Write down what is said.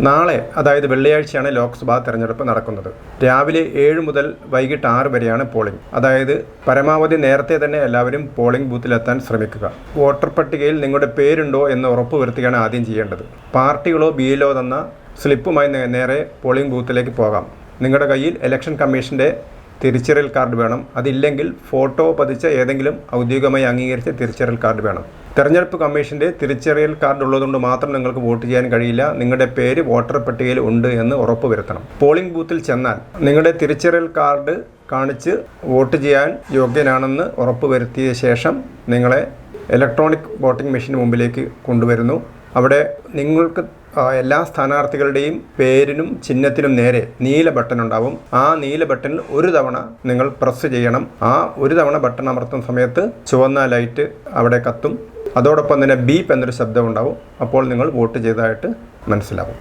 നാളെ അതായത് വെള്ളിയാഴ്ചയാണ് ലോക്സഭാ തെരഞ്ഞെടുപ്പ് നടക്കുന്നത്. രാവിലെ 7 മുതൽ വൈകിട്ട് 6 വരെയാണ് പോളിംഗ്. അതായത് പരമാവധി നേരത്തെ തന്നെ എല്ലാവരും പോളിംഗ് ബൂത്തിലെത്താൻ ശ്രമിക്കുക. വോട്ടർ പട്ടികയിൽ നിങ്ങളുടെ പേരുണ്ടോ എന്ന് ഉറപ്പുവരുത്തുകയാണ് ആദ്യം ചെയ്യേണ്ടത്. പാർട്ടികളോ BLO തന്ന സ്ലിപ്പുമായി നേരെ പോളിംഗ് ബൂത്തിലേക്ക് പോകാം. നിങ്ങളുടെ കയ്യിൽ ഇലക്ഷൻ കമ്മീഷൻ്റെ തിരിച്ചറിയൽ കാർഡ് വേണം. അതില്ലെങ്കിൽ ഫോട്ടോ പതിച്ച ഏതെങ്കിലും ഔദ്യോഗികമായി അംഗീകരിച്ച തിരിച്ചറിയൽ കാർഡ് വേണം. തെരഞ്ഞെടുപ്പ് കമ്മീഷൻ്റെ തിരിച്ചറിയൽ കാർഡ് ഉള്ളതുകൊണ്ട് മാത്രം നിങ്ങൾക്ക് വോട്ട് ചെയ്യാൻ കഴിയില്ല. നിങ്ങളുടെ പേര് വോട്ടർ പട്ടികയിൽ ഉണ്ട് എന്ന് ഉറപ്പുവരുത്തണം. പോളിംഗ് ബൂത്തിൽ ചെന്നാൽ നിങ്ങളുടെ തിരിച്ചറിയൽ കാർഡ് കാണിച്ച് വോട്ട് ചെയ്യാൻ യോഗ്യനാണെന്ന് ഉറപ്പുവരുത്തിയ ശേഷം നിങ്ങളെ ഇലക്ട്രോണിക് വോട്ടിംഗ് മെഷീന് മുമ്പിലേക്ക് കൊണ്ടുവരുന്നു. അവിടെ നിങ്ങൾക്ക് എല്ലാ സ്ഥാനാർത്ഥികളുടെയും പേരിനും ചിഹ്നത്തിനും നേരെ നീല ബട്ടൺ ഉണ്ടാവും. ആ നീല ബട്ടണിൽ ഒരു തവണ നിങ്ങൾ പ്രസ് ചെയ്യണം. ആ ഒരു തവണ ബട്ടൺ അമർത്തുന്ന സമയത്ത് ചുവന്ന ലൈറ്റ് അവിടെ കത്തും. അതോടൊപ്പം തന്നെ ബീപ്പ് എന്നൊരു ശബ്ദം ഉണ്ടാവും. അപ്പോൾ നിങ്ങൾ വോട്ട് ചെയ്തതായിട്ട് മനസ്സിലാവും.